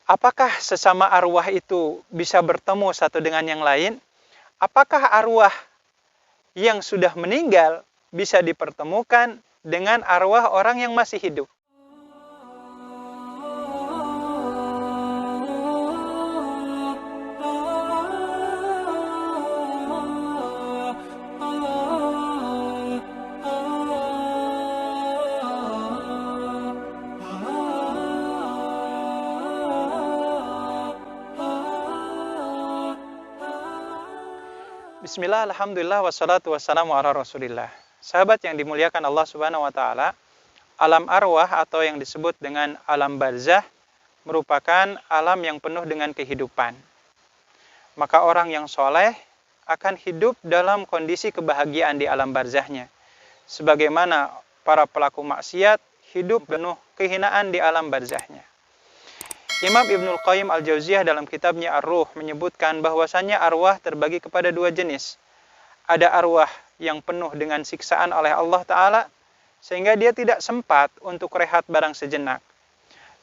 Apakah sesama arwah itu bisa bertemu satu dengan yang lain? Apakah arwah yang sudah meninggal bisa dipertemukan dengan arwah orang yang masih hidup? Bismillah, alhamdulillah, wassalatu wassalamu ala rasulillah. Sahabat yang dimuliakan Allah subhanahu wa ta'ala, alam arwah atau yang disebut dengan alam barzah merupakan alam yang penuh dengan kehidupan. Maka orang yang soleh akan hidup dalam kondisi kebahagiaan di alam barzahnya. Sebagaimana para pelaku maksiat hidup penuh kehinaan di alam barzahnya. Imam Ibnul Qayyim Al-Jauziyah dalam kitabnya Ar-Ruh menyebutkan bahwasannya arwah terbagi kepada dua jenis. Ada arwah yang penuh dengan siksaan oleh Allah Ta'ala, sehingga dia tidak sempat untuk rehat barang sejenak.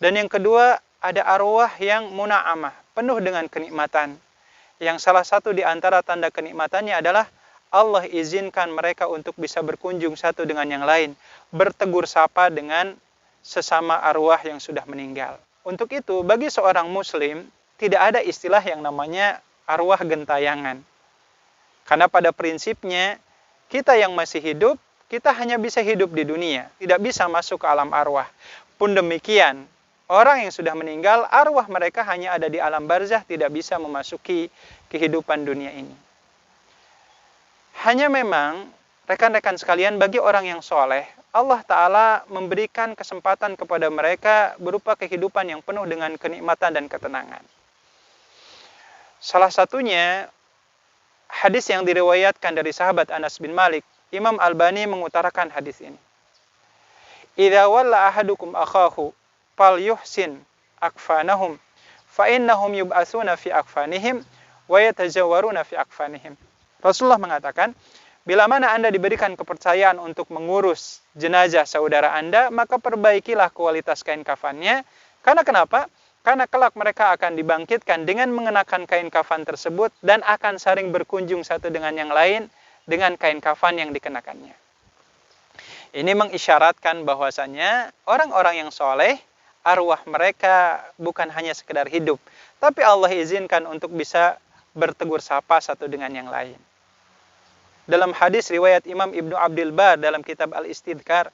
Dan yang kedua, ada arwah yang muna'amah, penuh dengan kenikmatan. Yang salah satu di antara tanda kenikmatannya adalah Allah izinkan mereka untuk bisa berkunjung satu dengan yang lain, bertegur sapa dengan sesama arwah yang sudah meninggal. Untuk itu, bagi seorang muslim, tidak ada istilah yang namanya arwah gentayangan. Karena pada prinsipnya, kita yang masih hidup, kita hanya bisa hidup di dunia, tidak bisa masuk ke alam arwah. Pun demikian, orang yang sudah meninggal, arwah mereka hanya ada di alam barzah, tidak bisa memasuki kehidupan dunia ini. Hanya memang, rekan-rekan sekalian, bagi orang yang soleh, Allah Ta'ala memberikan kesempatan kepada mereka berupa kehidupan yang penuh dengan kenikmatan dan ketenangan. Salah satunya, hadis yang diriwayatkan dari sahabat Anas bin Malik, Imam Albani mengutarakan hadis ini. Idza walla ahadukum akhahu falyuhsin akfanahum fa innahum yub'atsuna fi akfanihim wa yatajawwaruna fi akfanihim. Rasulullah mengatakan, bila mana Anda diberikan kepercayaan untuk mengurus jenazah saudara Anda, maka perbaikilah kualitas kain kafannya. Karena kenapa? Karena kelak mereka akan dibangkitkan dengan mengenakan kain kafan tersebut dan akan saling berkunjung satu dengan yang lain dengan kain kafan yang dikenakannya. Ini mengisyaratkan bahwasannya orang-orang yang soleh, arwah mereka bukan hanya sekedar hidup, tapi Allah izinkan untuk bisa bertegur sapa satu dengan yang lain. Dalam hadis riwayat Imam Ibnu Abdul Bar dalam kitab Al-Istidkar,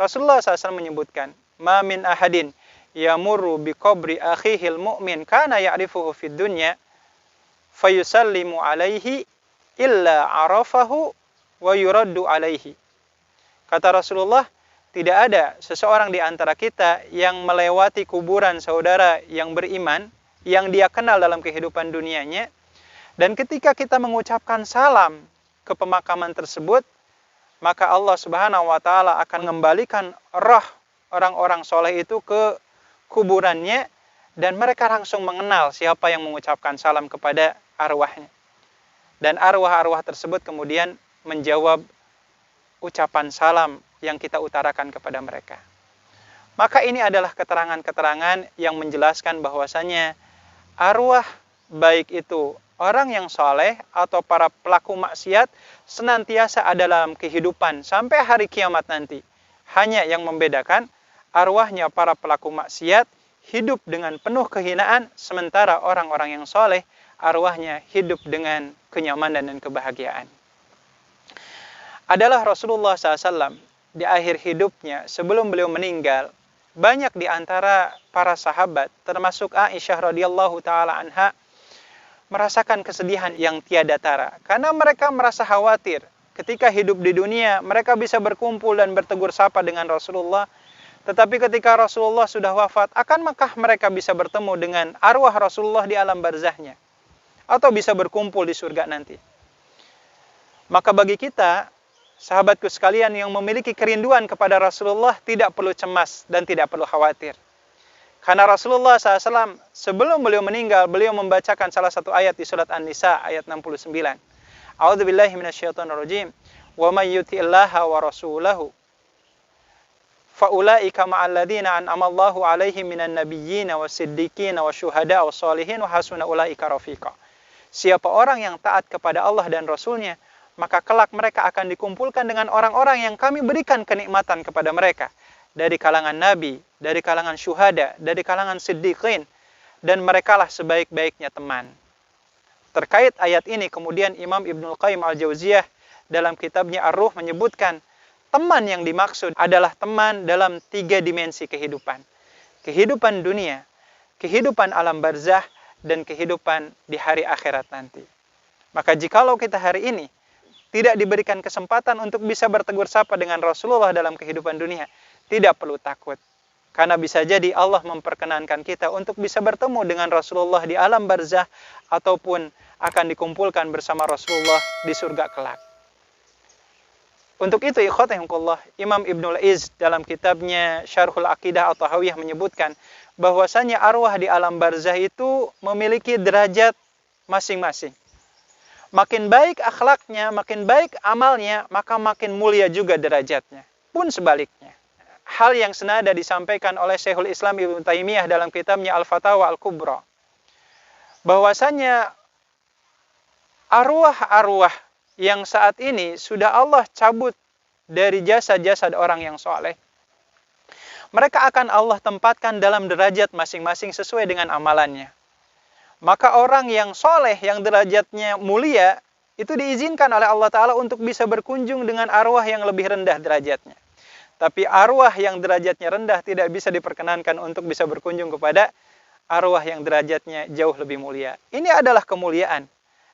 Rasulullah SAW menyebutkan, "Ma min ahadin yamurru bi qabri akhihil mu'min kana ya'rifuhu fid dunya fayusallimu alaihi illa arafahu wa yuraddu alaihi." Kata Rasulullah, tidak ada seseorang di antara kita yang melewati kuburan saudara yang beriman, yang dia kenal dalam kehidupan dunianya, dan ketika kita mengucapkan salam ke pemakaman tersebut, maka Allah Subhanahu wa Ta'ala akan mengembalikan roh orang-orang soleh itu ke kuburannya, dan mereka langsung mengenal siapa yang mengucapkan salam kepada arwahnya. Dan arwah-arwah tersebut kemudian menjawab ucapan salam yang kita utarakan kepada mereka. Maka ini adalah keterangan-keterangan yang menjelaskan bahwasannya arwah, baik itu orang yang soleh atau para pelaku maksiat, senantiasa ada dalam kehidupan sampai hari kiamat nanti. Hanya yang membedakan, arwahnya para pelaku maksiat hidup dengan penuh kehinaan, sementara orang-orang yang soleh, arwahnya hidup dengan kenyamanan dan kebahagiaan. Adalah Rasulullah SAW di akhir hidupnya, sebelum beliau meninggal, banyak di antara para sahabat, termasuk Aisyah radhiyallahu ta'ala anha, merasakan kesedihan yang tiada tara. Karena mereka merasa khawatir ketika hidup di dunia, mereka bisa berkumpul dan bertegur sapa dengan Rasulullah. Tetapi ketika Rasulullah sudah wafat, akankah mereka bisa bertemu dengan arwah Rasulullah di alam barzahnya? Atau bisa berkumpul di surga nanti? Maka bagi kita, sahabatku sekalian yang memiliki kerinduan kepada Rasulullah, tidak perlu cemas dan tidak perlu khawatir. Karena Rasulullah SAW sebelum beliau meninggal, beliau membacakan salah satu ayat di surat An-Nisa ayat 69. A'udzubillahi minasyaitonirrajim. Wa may yuti'illaha wa rasulahu faulaika ma'al ladzina an'ama Allahu 'alaihim minan nabiyyin was-siddiqin wasyuhada was-shalihin wa hasuna ulaika rafiqa. Siapa orang yang taat kepada Allah dan Rasul-Nya, maka kelak mereka akan dikumpulkan dengan orang-orang yang kami berikan kenikmatan kepada mereka dari kalangan nabi, dari kalangan syuhada, dari kalangan siddiqin, dan merekalah sebaik-baiknya teman. Terkait ayat ini kemudian Imam Ibnul Qayyim Al-Jauziyah dalam kitabnya Ar-Ruh menyebutkan teman yang dimaksud adalah teman dalam 3 dimensi kehidupan. Kehidupan dunia, kehidupan alam barzah, dan kehidupan di hari akhirat nanti. Maka jikalau kita hari ini tidak diberikan kesempatan untuk bisa bertegur sapa dengan Rasulullah dalam kehidupan dunia, tidak perlu takut. Karena bisa jadi Allah memperkenankan kita untuk bisa bertemu dengan Rasulullah di alam barzah ataupun akan dikumpulkan bersama Rasulullah di surga kelak. Untuk itu, ikhwatahumullah, Imam Ibnul Izz dalam kitabnya Syarhul Aqidah At-Tahawiyah menyebutkan bahwasanya arwah di alam barzah itu memiliki derajat masing-masing. Makin baik akhlaknya, makin baik amalnya, maka makin mulia juga derajatnya. Pun sebaliknya. Hal yang senada disampaikan oleh Syekhul Islam Ibnu Taimiyah dalam kitabnya Al-Fatawa Al-Kubra. Bahwasanya arwah-arwah yang saat ini sudah Allah cabut dari jasad-jasad orang yang soleh, mereka akan Allah tempatkan dalam derajat masing-masing sesuai dengan amalannya. Maka orang yang soleh, yang derajatnya mulia, itu diizinkan oleh Allah Ta'ala untuk bisa berkunjung dengan arwah yang lebih rendah derajatnya. Tapi arwah yang derajatnya rendah tidak bisa diperkenankan untuk bisa berkunjung kepada arwah yang derajatnya jauh lebih mulia. Ini adalah kemuliaan.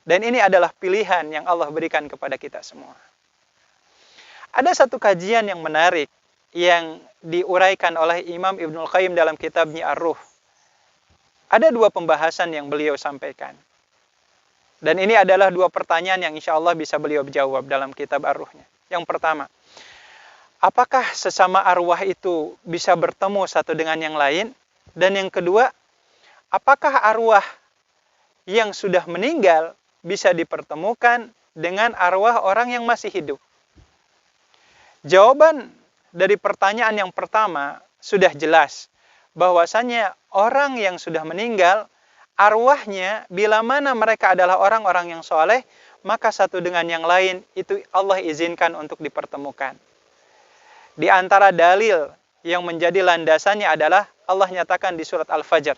Dan ini adalah pilihan yang Allah berikan kepada kita semua. Ada satu kajian yang menarik yang diuraikan oleh Imam Ibnul Qayyim dalam kitabnya Ar-Ruh. Ada 2 pembahasan yang beliau sampaikan. Dan ini adalah 2 pertanyaan yang insya Allah bisa beliau jawab dalam kitab Ar-Ruhnya. Yang pertama, apakah sesama arwah itu bisa bertemu satu dengan yang lain? Dan yang kedua, apakah arwah yang sudah meninggal bisa dipertemukan dengan arwah orang yang masih hidup? Jawaban dari pertanyaan yang pertama sudah jelas, bahwasanya orang yang sudah meninggal, arwahnya bila mana mereka adalah orang-orang yang soleh, maka satu dengan yang lain itu Allah izinkan untuk dipertemukan. Di antara dalil yang menjadi landasannya adalah Allah nyatakan di surat Al-Fajr,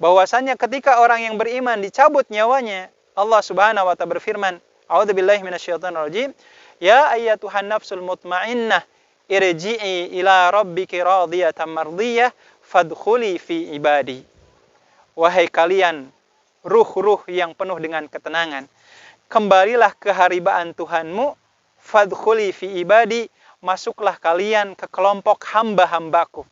bahwasanya ketika orang yang beriman dicabut nyawanya, Allah Subhanahu wa ta'ala berfirman, A'udzubillahi minasyaitonir rajim, ya ayyatuhan nafsul mutmainnah irji'i ila rabbiki radiyatan mardiyah fadkhuli fi ibadi. Wahai kalian ruh-ruh yang penuh dengan ketenangan, kembalilah ke haribaan Tuhanmu, fadkhuli fi ibadi, masuklah kalian ke kelompok hamba-hambaku.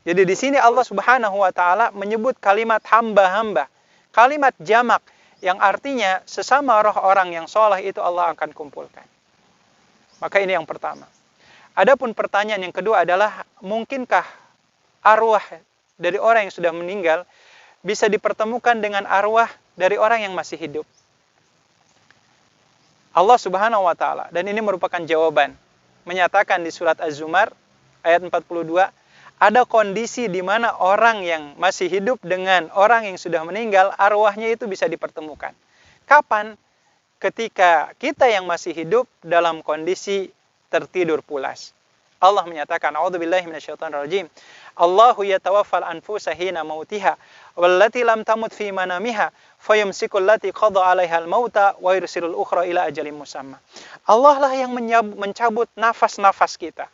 Jadi di sini Allah Subhanahu wa ta'ala menyebut kalimat hamba-hamba, kalimat jamak, yang artinya sesama roh orang yang soleh itu Allah akan kumpulkan. Maka ini yang pertama. Adapun pertanyaan yang kedua adalah, mungkinkah arwah dari orang yang sudah meninggal bisa dipertemukan dengan arwah dari orang yang masih hidup? Allah Subhanahu wa ta'ala, dan ini merupakan jawaban, menyatakan di surat Az-Zumar ayat 42, ada kondisi di mana orang yang masih hidup dengan orang yang sudah meninggal, arwahnya itu bisa dipertemukan. Kapan? Ketika kita yang masih hidup dalam kondisi tertidur pulas. Allah menyatakan, A'udzubillahi minasyaitonir rajim, Allahu yatawaffal anfusa hina mautiha wallati lam tamut fi manamiha fayumsikul lati qada 'alaiha al-mauta wa yursilul ukhra ila ajalin musamma. Allah lah yang mencabut nafas-nafas kita.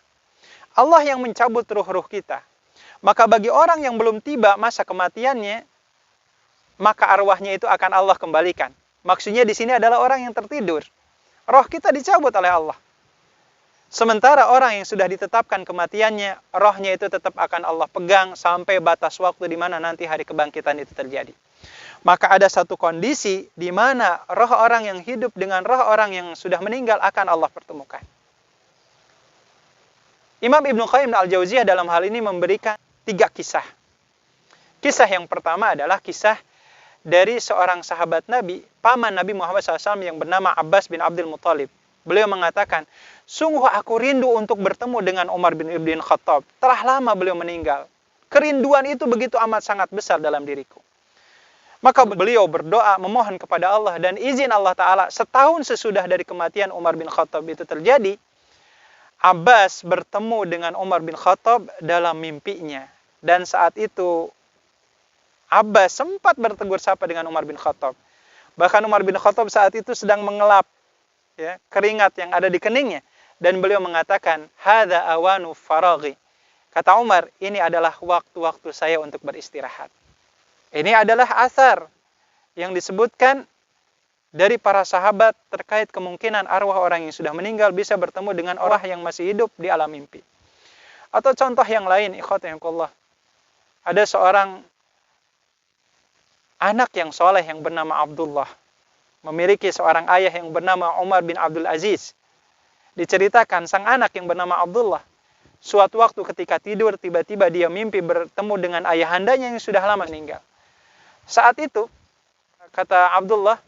Allah yang mencabut ruh-ruh kita. Maka bagi orang yang belum tiba masa kematiannya, maka arwahnya itu akan Allah kembalikan. Maksudnya di sini adalah orang yang tertidur. Roh kita dicabut oleh Allah. Sementara orang yang sudah ditetapkan kematiannya, rohnya itu tetap akan Allah pegang sampai batas waktu di mana nanti hari kebangkitan itu terjadi. Maka ada satu kondisi di mana roh orang yang hidup dengan roh orang yang sudah meninggal akan Allah pertemukan. Imam Ibnu Qayyim Al-Jauziyah dalam hal ini memberikan 3 kisah. Kisah yang pertama adalah kisah dari seorang sahabat Nabi, paman Nabi Muhammad SAW yang bernama Abbas bin Abdul Muttalib. Beliau mengatakan, sungguh aku rindu untuk bertemu dengan Umar bin Khattab. Telah lama beliau meninggal. Kerinduan itu begitu amat sangat besar dalam diriku. Maka beliau berdoa memohon kepada Allah, dan izin Allah Ta'ala setahun sesudah dari kematian Umar bin Khattab itu terjadi, Abbas bertemu dengan Umar bin Khattab dalam mimpinya. Dan saat itu Abbas sempat bertegur sapa dengan Umar bin Khattab. Bahkan Umar bin Khattab saat itu sedang mengelap keringat yang ada di keningnya, dan beliau mengatakan, hadza awanu faraghi. Kata Umar, ini adalah waktu-waktu saya untuk beristirahat. Ini adalah asar yang disebutkan dari para sahabat terkait kemungkinan arwah orang yang sudah meninggal bisa bertemu dengan orang yang masih hidup di alam mimpi. Atau contoh yang lain, ikhwatiyakumullah, ada seorang anak yang soleh yang bernama Abdullah, memiliki seorang ayah yang bernama Umar bin Abdul Aziz. Diceritakan sang anak yang bernama Abdullah, suatu waktu ketika tidur, tiba-tiba dia mimpi bertemu dengan ayahandanya yang sudah lama meninggal. Saat itu, kata Abdullah,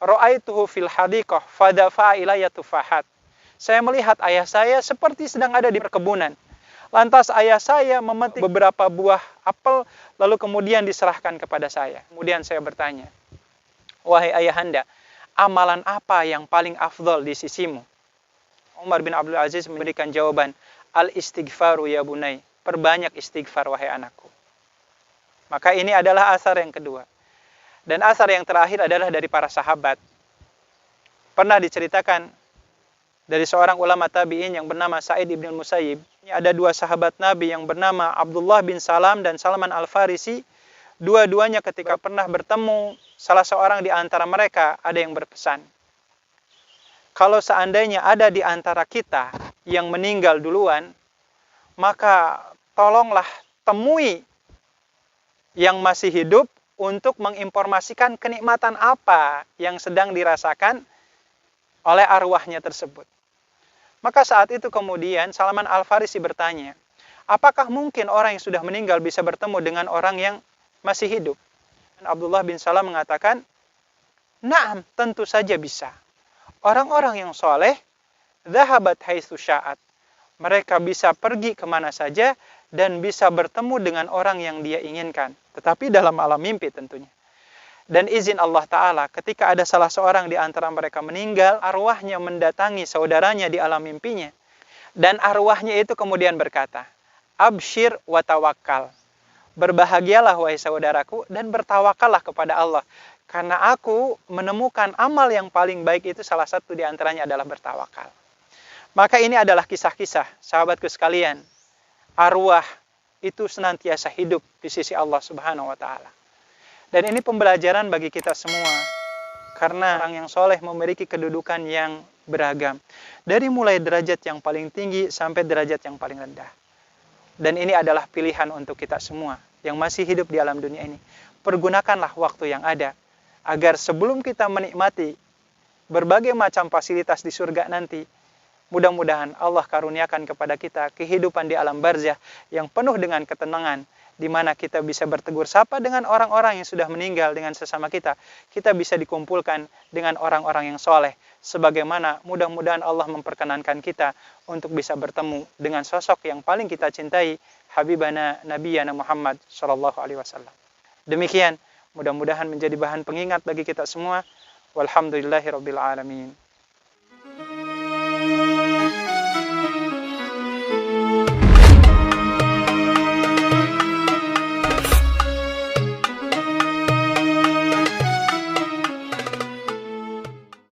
ra'aituhu fil hadiqah fadafa'a ilayya tufahat. Saya melihat ayah saya seperti sedang ada di perkebunan. Lantas ayah saya memetik beberapa buah apel, lalu kemudian diserahkan kepada saya. Kemudian saya bertanya, wahai ayahanda, amalan apa yang paling afdol di sisimu? Umar bin Abdul Aziz memberikan jawaban, al-istighfaru ya bunai. Perbanyak istighfar wahai anakku. Maka ini adalah asar yang kedua. Dan asar yang terakhir adalah dari para sahabat. Pernah diceritakan dari seorang ulama tabi'in yang bernama Sa'id ibn Musayyib. Ada dua sahabat Nabi yang bernama Abdullah bin Salam dan Salman al-Farisi. Dua-duanya ketika pernah bertemu, salah seorang di antara mereka ada yang berpesan, kalau seandainya ada di antara kita yang meninggal duluan, maka tolonglah temui yang masih hidup untuk menginformasikan kenikmatan apa yang sedang dirasakan oleh arwahnya tersebut. Maka saat itu kemudian Salman al-Farisi bertanya, apakah mungkin orang yang sudah meninggal bisa bertemu dengan orang yang masih hidup? Dan Abdullah bin Salam mengatakan, na'am, tentu saja bisa. Orang-orang yang soleh, dhahabat haitsu sya'at. Mereka bisa pergi kemana saja dan bisa bertemu dengan orang yang dia inginkan. Tetapi dalam alam mimpi tentunya. Dan izin Allah Ta'ala, ketika ada salah seorang di antara mereka meninggal, arwahnya mendatangi saudaranya di alam mimpinya. Dan arwahnya itu kemudian berkata, abshir wa tawakkal. Berbahagialah wahai saudaraku dan bertawakallah kepada Allah. Karena aku menemukan amal yang paling baik itu salah satu di antaranya adalah bertawakal. Maka ini adalah kisah-kisah, sahabatku sekalian. Arwah itu senantiasa hidup di sisi Allah Subhanahu wa Ta'ala. Dan ini pembelajaran bagi kita semua. Karena orang yang soleh memiliki kedudukan yang beragam. Dari mulai derajat yang paling tinggi sampai derajat yang paling rendah. Dan ini adalah pilihan untuk kita semua yang masih hidup di alam dunia ini. Pergunakanlah waktu yang ada, agar sebelum kita menikmati berbagai macam fasilitas di surga nanti, mudah-mudahan Allah karuniakan kepada kita kehidupan di alam barzah yang penuh dengan ketenangan, di mana kita bisa bertegur sapa dengan orang-orang yang sudah meninggal dengan sesama kita. Kita bisa dikumpulkan dengan orang-orang yang soleh. Sebagaimana mudah-mudahan Allah memperkenankan kita untuk bisa bertemu dengan sosok yang paling kita cintai, Habibana Nabiyana Muhammad sallallahu alaihi wasallam. Demikian, mudah-mudahan menjadi bahan pengingat bagi kita semua. Walhamdulillahirabbil alamin.